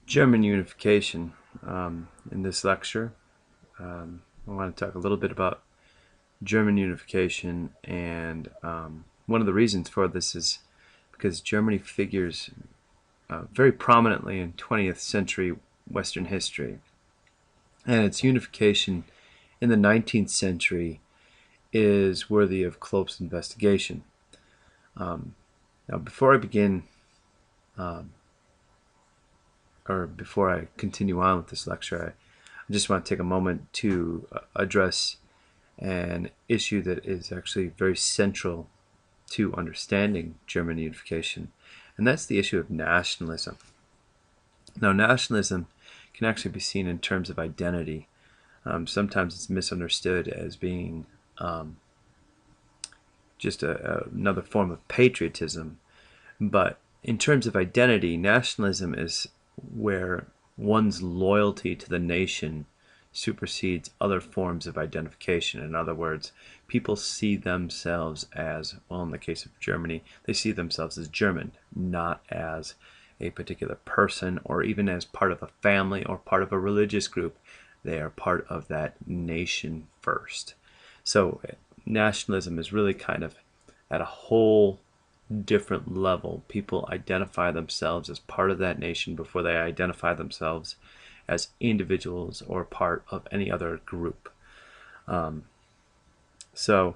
German unification. In this lecture, I want to talk a little bit about German unification, and one of the reasons for this is because Germany figures very prominently in 20th century Western history, and its unification in the 19th century is worthy of close investigation. Now, before I begin, um, or before I continue on with this lecture, I just want to take a moment to address an issue that is actually very central to understanding German unification, and that's the issue of nationalism. Now, nationalism can actually be seen in terms of identity. Sometimes it's misunderstood as being just another form of patriotism, but in terms of identity, nationalism is where one's loyalty to the nation supersedes other forms of identification. In other words, people see themselves as, well, in the case of Germany, they see themselves as German, not as a particular person or even as part of a family or part of a religious group. They are part of that nation first. So nationalism is really kind of at a whole different level. People identify themselves as part of that nation before they identify themselves as individuals or part of any other group. So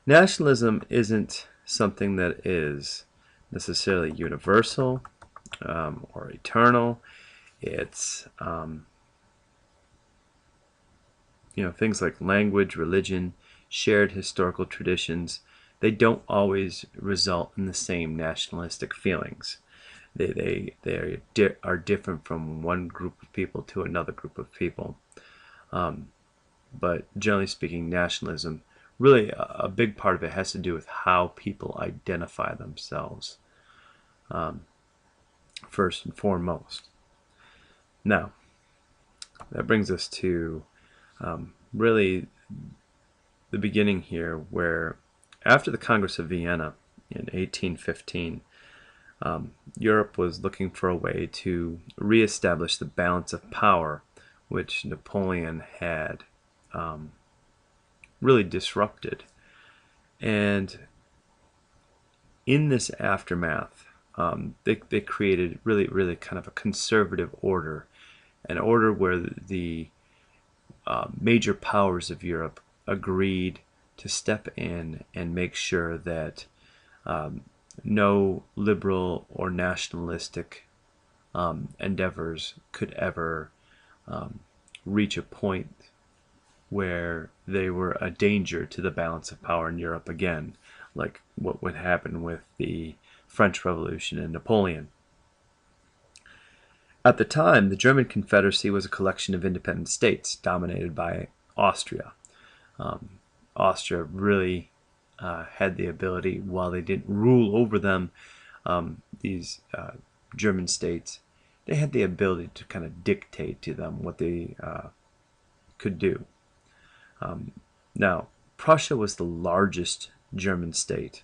nationalism isn't something that is necessarily universal or eternal. It's things like language, religion, shared historical traditions. They don't always result in the same nationalistic feelings. They are different from one group of people to another group of people. But generally speaking, nationalism, really a big part of it has to do with how people identify themselves, first and foremost. Now, that brings us to really the beginning here, where after the Congress of Vienna in 1815, Europe was looking for a way to reestablish the balance of power, which Napoleon had really disrupted. And in this aftermath, they created really kind of a conservative order, an order where the major powers of Europe agreed to step in and make sure that no liberal or nationalistic endeavors could ever reach a point where they were a danger to the balance of power in Europe again, like what would happen with the French Revolution and Napoleon. At the time, the German Confederacy was a collection of independent states dominated by Austria. Austria really had the ability, while they didn't rule over them, these German states, they had the ability to kind of dictate to them what they could do. Now, Prussia was the largest German state,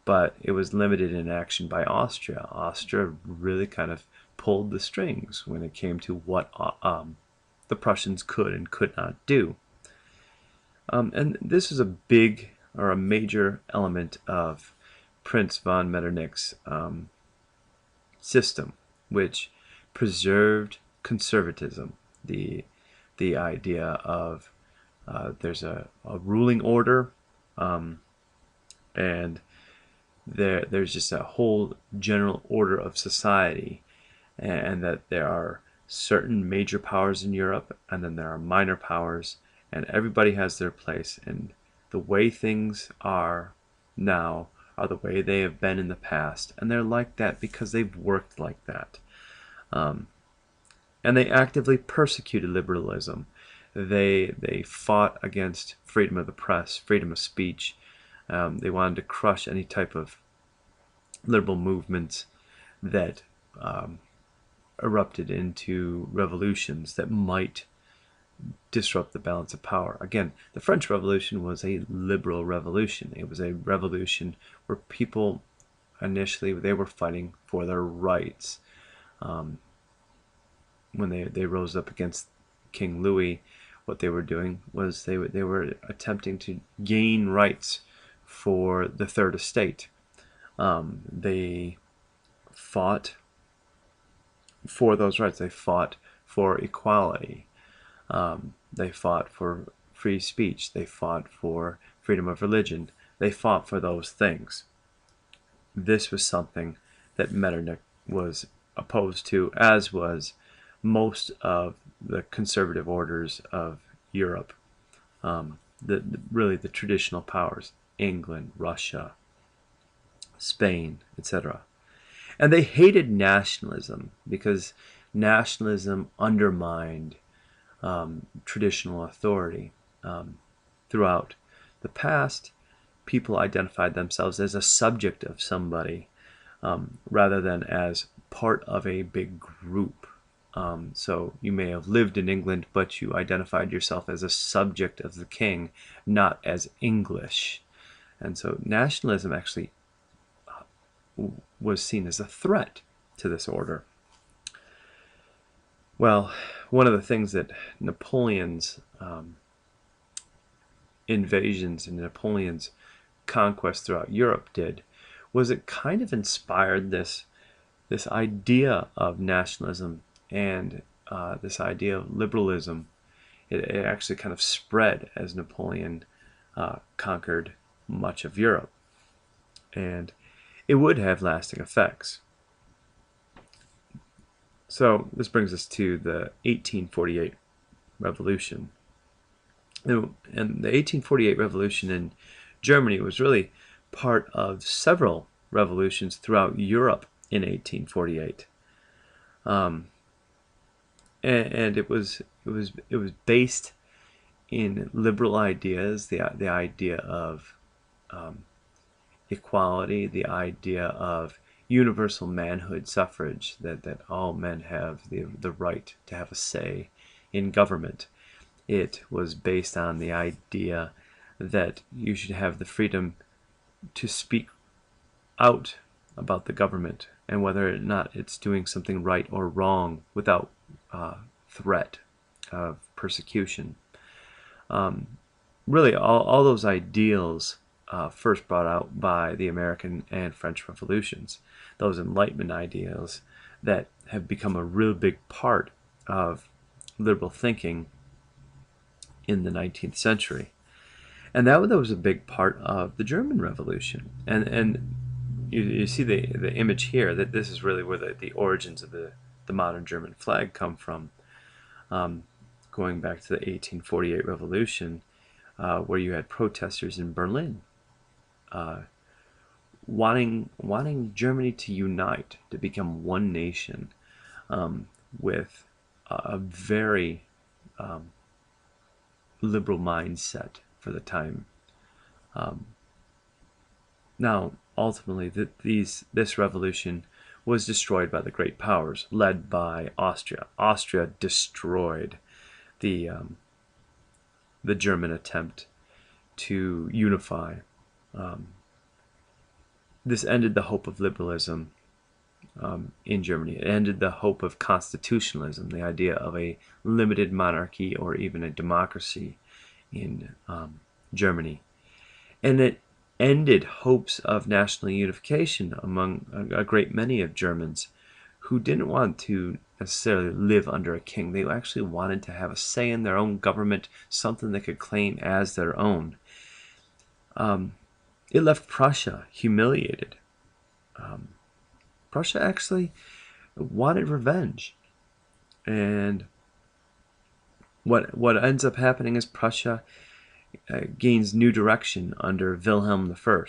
but it was limited in action by Austria. Austria really kind of pulled the strings when it came to what the Prussians could and could not do. And this is a big or a major element of Prince von Metternich's system, which preserved conservatism, the idea of there's a ruling order, and there's just a whole general order of society, and that there are certain major powers in Europe, and then there are minor powers, and everybody has their place. And the way things are now are the way they have been in the past, and they're like that because they've worked like that. And they actively persecuted liberalism. They fought against freedom of the press, freedom of speech. They wanted to crush any type of liberal movements that erupted into revolutions that might disrupt the balance of power. Again, the French Revolution was a liberal revolution. It was a revolution where people initially they were fighting for their rights. when they rose up against King Louis, what they were doing was they were attempting to gain rights for the Third Estate. They fought for those rights. They fought for equality. They fought for free speech. They fought for freedom of religion. They fought for those things. This was something that Metternich was opposed to, as was most of the conservative orders of Europe. Really the traditional powers, England, Russia, Spain, etc. And they hated nationalism because nationalism undermined traditional authority. Throughout the past, people identified themselves as a subject of somebody rather than as part of a big group. So you may have lived in England, but you identified yourself as a subject of the king, not as English. And so nationalism actually was seen as a threat to this order. Well, one of the things that Napoleon's invasions and Napoleon's conquest throughout Europe did was it kind of inspired this idea of nationalism and this idea of liberalism. It actually kind of spread as Napoleon conquered much of Europe, and it would have lasting effects. So this brings us to the 1848 revolution. And the 1848 revolution in Germany was really part of several revolutions throughout Europe in 1848. And it was based in liberal ideas, the idea of equality, the idea of universal manhood suffrage, that all men have the right to have a say in government. It was based on the idea that you should have the freedom to speak out about the government and whether or not it's doing something right or wrong without threat of persecution. Really, all those ideals first brought out by the American and French revolutions, those Enlightenment ideals that have become a real big part of liberal thinking in the 19th century. And that was a big part of the German Revolution. And you see the image here, that this is really where the origins of the modern German flag come from, going back to the 1848 revolution, where you had protesters in Berlin wanting Germany to unite, to become one nation, with a very liberal mindset for the time. Now, ultimately, this revolution was destroyed by the great powers, led by Austria. Austria destroyed the German attempt to unify. This ended the hope of liberalism in Germany. It ended the hope of constitutionalism, the idea of a limited monarchy or even a democracy in Germany. And it ended hopes of national unification among a great many of Germans who didn't want to necessarily live under a king. They actually wanted to have a say in their own government, something they could claim as their own. It left Prussia humiliated. Prussia actually wanted revenge. And what ends up happening is Prussia gains new direction under Wilhelm I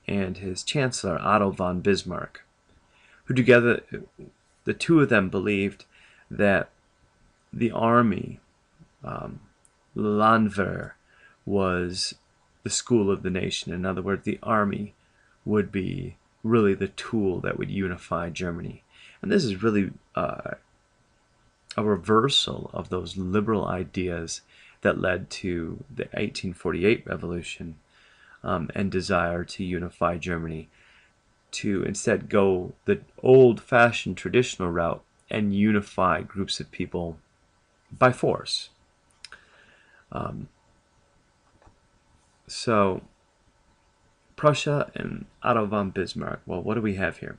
and his chancellor Otto von Bismarck, who together, the two of them believed that the army, Landwehr, was the school of the nation. In other words, the army would be really the tool that would unify Germany. And this is really a reversal of those liberal ideas that led to the 1848 revolution and desire to unify Germany, to instead go the old-fashioned traditional route and unify groups of people by force. So Prussia and Otto von Bismarck. Well, what do we have here?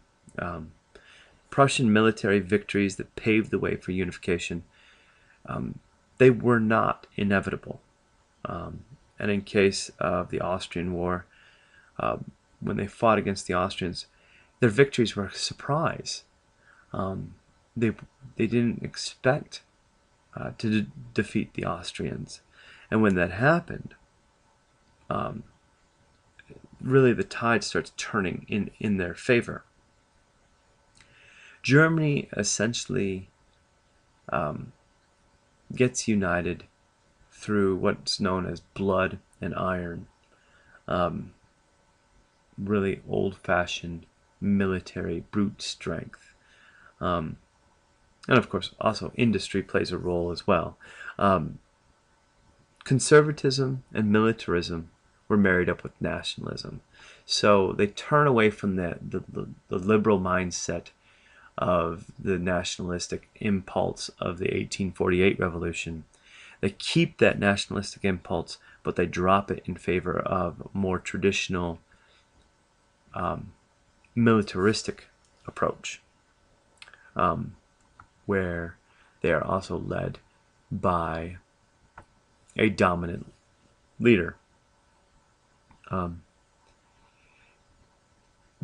Prussian military victories that paved the way for unification. They were not inevitable. And in case of the Austrian War, when they fought against the Austrians, their victories were a surprise. They didn't expect to defeat the Austrians, and when that happened, really the tide starts turning in their favor. Germany essentially gets united through what's known as blood and iron. Really old-fashioned military brute strength. And of course, also industry plays a role as well. Conservatism and militarism were married up with nationalism. So they turn away from the liberal mindset of the nationalistic impulse of the 1848 revolution. They keep that nationalistic impulse, but they drop it in favor of more traditional militaristic approach, where they are also led by a dominant leader.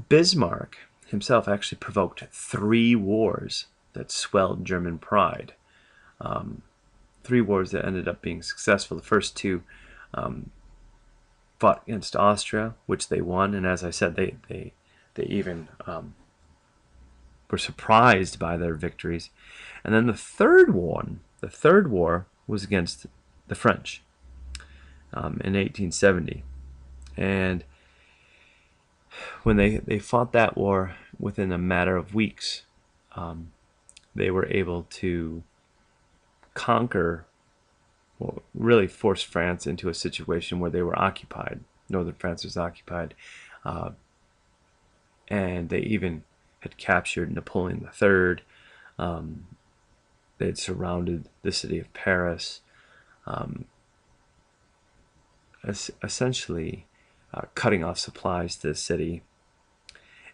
Bismarck himself actually provoked 3 wars that swelled German pride. 3 wars that ended up being successful. The first 2 fought against Austria, which they won, and as I said, they even were surprised by their victories. And then the third war was against the French in 1870. And when they fought that war within a matter of weeks, they were able to conquer, well, really force France into a situation where they were occupied. Northern France was occupied. And they even had captured Napoleon III. They had surrounded the city of Paris, essentially cutting off supplies to the city.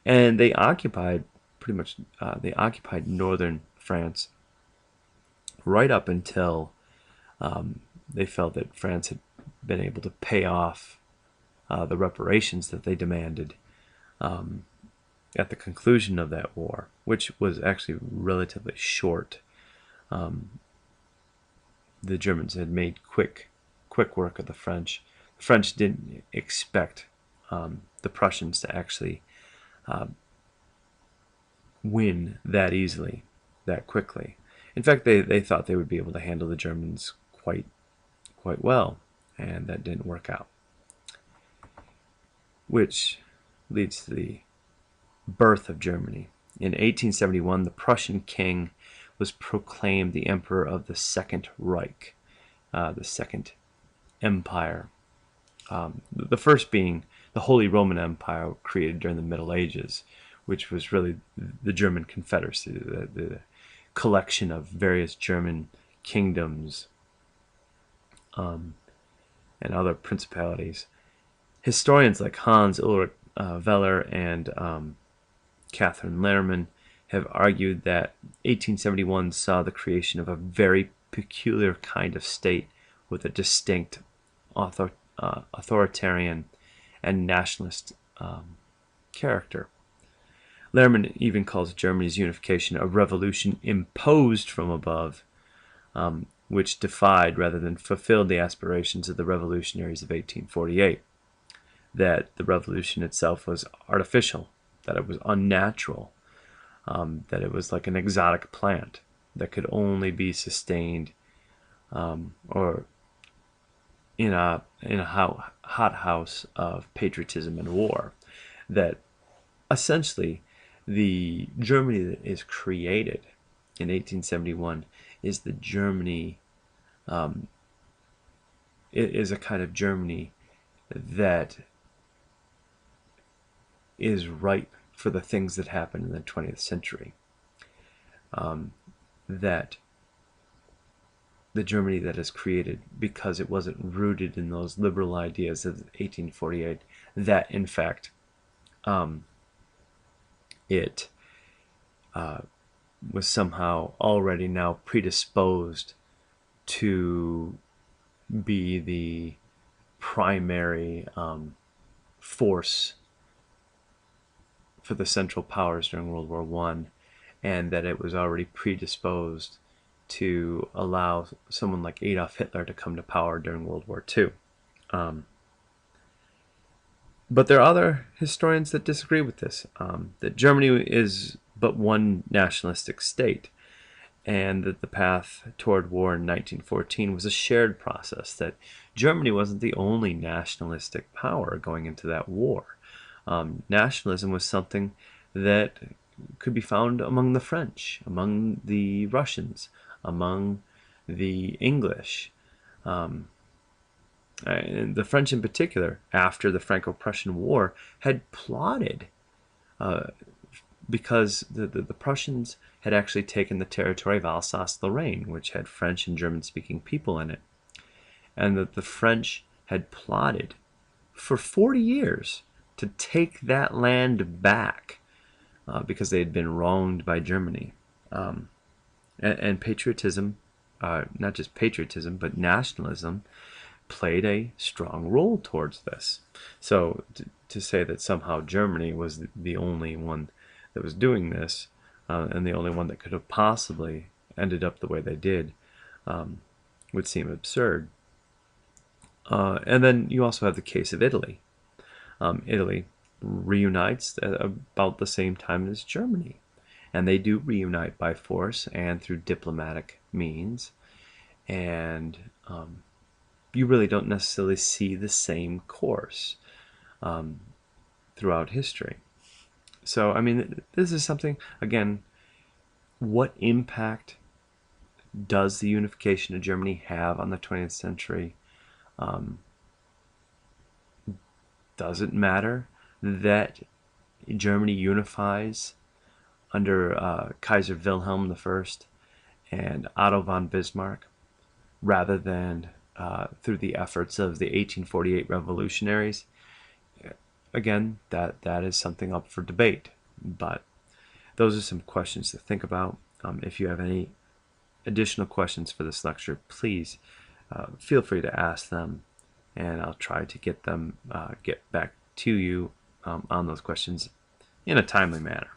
And they occupied pretty much, they occupied northern France right up until they felt that France had been able to pay off the reparations that they demanded at the conclusion of that war, which was actually relatively short. The Germans had made quick work of the French. The French didn't expect the Prussians to actually win that easily, that quickly. In fact, they thought they would be able to handle the Germans quite well, and that didn't work out. Which leads to the birth of Germany. In 1871, the Prussian king was proclaimed the emperor of the Second Reich, the Second Empire. The first being the Holy Roman Empire, created during the Middle Ages, which was really the German Confederacy, the collection of various German kingdoms and other principalities. Historians like Hans Ulrich Weller and Catherine Lehrman have argued that 1871 saw the creation of a very peculiar kind of state with a distinct authoritarian and nationalist character. Lehrman even calls Germany's unification a revolution imposed from above, which defied rather than fulfilled the aspirations of the revolutionaries of 1848. That the revolution itself was artificial, that it was unnatural, that it was like an exotic plant that could only be sustained or in a hothouse of patriotism and war. That essentially the Germany that is created in 1871 is the Germany, it is a kind of Germany that is ripe for the things that happened in the 20th century. that the Germany that is created, because it wasn't rooted in those liberal ideas of 1848, that in fact it was somehow already now predisposed to be the primary force for the Central Powers during World War I, and that it was already predisposed to allow someone like Adolf Hitler to come to power during World War II. But there are other historians that disagree with this, that Germany is but one nationalistic state, and that the path toward war in 1914 was a shared process, that Germany wasn't the only nationalistic power going into that war. Nationalism was something that could be found among the French, among the Russians, among the English. And the French in particular, after the Franco-Prussian War, had plotted because the Prussians had actually taken the territory of Alsace-Lorraine, which had French and German-speaking people in it, and that the French had plotted for 40 years to take that land back because they had been wronged by Germany. And patriotism, not just patriotism, but nationalism, played a strong role towards this. So to say that somehow Germany was the only one that was doing this, and the only one that could have possibly ended up the way they did, would seem absurd. And then you also have the case of Italy. Italy reunites at about the same time as Germany, and they do reunite by force and through diplomatic means, and you really don't necessarily see the same course throughout history. So, I mean, this is something, again, what impact does the unification of Germany have on the 20th century? Does it matter that Germany unifies under Kaiser Wilhelm I and Otto von Bismarck, rather than through the efforts of the 1848 revolutionaries? Again, that is something up for debate, but those are some questions to think about. If you have any additional questions for this lecture, please feel free to ask them, and I'll try to get back to you on those questions in a timely manner.